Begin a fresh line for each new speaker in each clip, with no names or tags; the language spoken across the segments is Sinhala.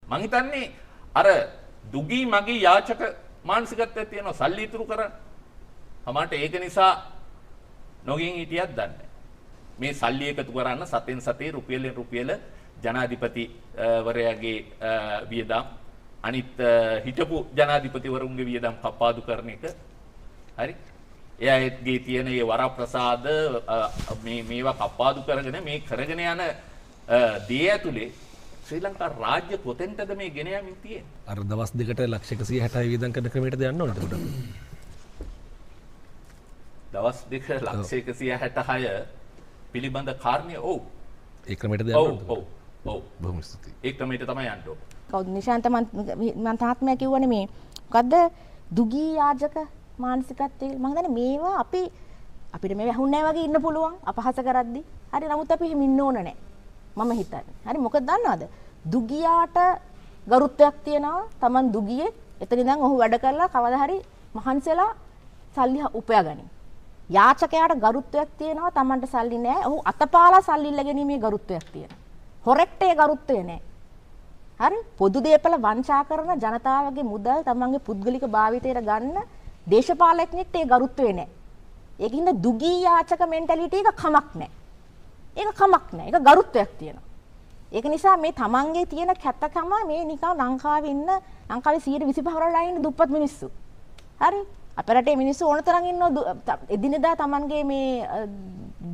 මං හිතන්නේ අර දුගී මගේ යාචක මානසිකත්වයක් තියෙනවා සල්ලි ඉතුරු කරන්න. අමාට ඒක නිසා නොගෙන් හිටියක් දන්නේ. මේ සල්ලි එකතු කරන්න සතෙන් සතේ රුපියලෙන් රුපියල ජනාධිපති වරයාගේ වියදම් අනිත් හිටපු ජනාධිපතිවරුන්ගේ වියදම් කපාදු කරන එක. හරි? එයාගේ තියෙන මේ වරප්‍රසාද මේවා කපාදු කරගෙන මේ කරගෙන යන දේ ඇතුලේ ශ්‍රී ලංකා රාජ්‍ය කොතෙන්ටද මේ ගෙන යමින් තියෙන්නේ?
අර දවස් දෙකට ලක්ෂ 160 වියදම් කරන ක්‍රමයටද යන්න ඕනේ එතකොට.
දවස් දෙක ලක්ෂ 166 පිළිබඳ කාරණය ඔව්.
ඒ ක්‍රමයටද යන්න ඕනේ.
ඔව්. ඔව්.
බොහොම ස්තුතියි.
ඒ ක්‍රමයට තමයි යන්න ඕනේ.
කවුද නිශාන්ත මන් තාත්මයා කිව්වනේ මේ මොකද්ද දුගී යාජක මානසිකත්වය මම හිතන්නේ මේවා අපිට මේ වැහුන්නේ නැහැ වගේ ඉන්න පුළුවන් අපහාස කරද්දි. හරි නමුත් අපි එහෙම ඉන්න ඕන නැහැ. මම හිතන්නේ. හරි මොකද දන්නවද? දුගියාට ගරුත්වයක් තියනවා. Taman දුගියේ එතන ඉඳන් ඔහු වැඩ කරලා කවදා හරි මහන්සියලා සල්ලි උපයාගනි. යාචකයාට ගරුත්වයක් තියෙනවා. Tamanට සල්ලි නැහැ. ඔහු අතපාලා සල්ලි ඉල්ල ගැනීමේ ගරුත්වයක් තියෙනවා. හොරෙක්ට ඒ ගරුත්වය නැහැ. හරි පොදු දේපල වංචා කරන ජනතාවගේ මුදල් තමන්ගේ පුද්ගලික භාවිතයට ගන්න දේශපාලඥයෙක්ට ඒ ගරුත්වය නැහැ. ඒකින්ද දුගී යාචක මෙන්ටැලිටි එක කමක් නැහැ. ඒක කමක් නැහැ. ඒක ගරුත්වයක් තියෙනවා. ඒක නිසා මේ තමන්ගේ තියෙන කැතකම මේ නිකන් ලංකාවේ ඉන්න ලංකාවේ 125 වරලා ඉන්න දුප්පත් මිනිස්සු. හරි අපේ රටේ මිනිස්සු ඕන තරම් ඉන්නවා එදිනෙදා තමන්ගේ මේ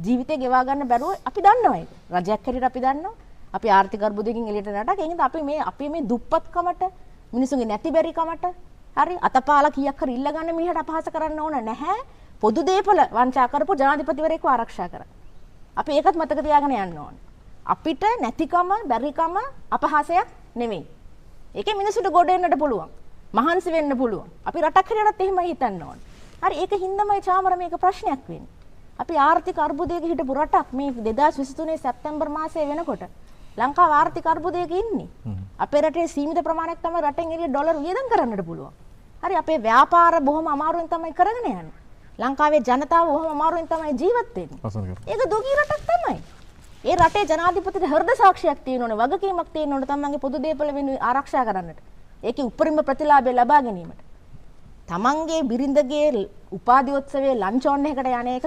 ජීවිතේ ගෙවා ගන්න බැරුව අපි දන්නවා ඒක. රජයක් හැටියට අපි දන්නවා. අපි ආර්ථික අර්බුදයකින් එළියට නටක ඒකින්ද අපි මේ දුප්පත්කමට මිනිසුන්ගේ නැති බැරි කමට හරි අතපාලා කීයක් හරි ඉල්ල ගන්න මිනිහට අපහාස කරන්න ඕන නැහැ පොදු දේපල වංචා කරපු ජනාධිපතිවරයෙක්ව ආරක්ෂා කරන්න. අපි ඒකත් මතක තියාගෙන යන්න ඕන. අපිට නැතිකම බැරිකම අපහාසයක් නෙමෙයි. ඒකේ මිනිසුන්ට ගොඩ එන්නට පුළුවන්. මහන්සි වෙන්න පුළුවන්. අපි රටක් හැටියටත් එහෙමයි හිතන්න ඕන. හරි ඒක හින්දාමයි චාමර මේක ප්‍රශ්නයක් වෙන්නේ. අපි ආර්ථික අර්බුදයක හිටපු රටක් මේ 2023 සැප්තැම්බර් මාසයේ වෙනකොට ලංකාව ආර්ථික අර්බුදයක ඉන්නේ. අපේ රටේ සීමිත ප්‍රමාණයක් තමයි රටෙන් එළිය ඩොලර් වියදම් කරන්නට පුළුවන්. හරි අපේ ව්‍යාපාර බොහොම අමාරුවෙන් තමයි කරගෙන යන්නේ. ලංකාවේ ජනතාව බොහොම අමාරුවෙන් තමයි ජීවත් වෙන්නේ. ඒක දුගී රටක් තමයි. ඒ රටේ ජනාධිපතිට හෘද සාක්ෂියක් තියෙනවනේ වගකීමක් තියෙනවනේ තමන්ගේ පොදු දේපල වෙනුවෙන් ආරක්ෂා කරන්නට. ඒකේ උපරිම ප්‍රතිලාභය ලබා ගැනීමට. තමන්ගේ බිරිඳගේ උපාධිෝත්සවයේ ලන්ච් එකකට යන එක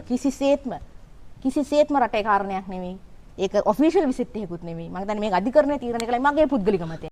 කිසිසේත්ම රටේ කාරණයක් නෙවෙයි. ඒක ඔෆිෂියල් විසිට් එකකුත් නෙමෙයි. මම හිතන්නේ මේක අධිකරණයේ තීරණය කළා මගේ පුද්ගලික මතය.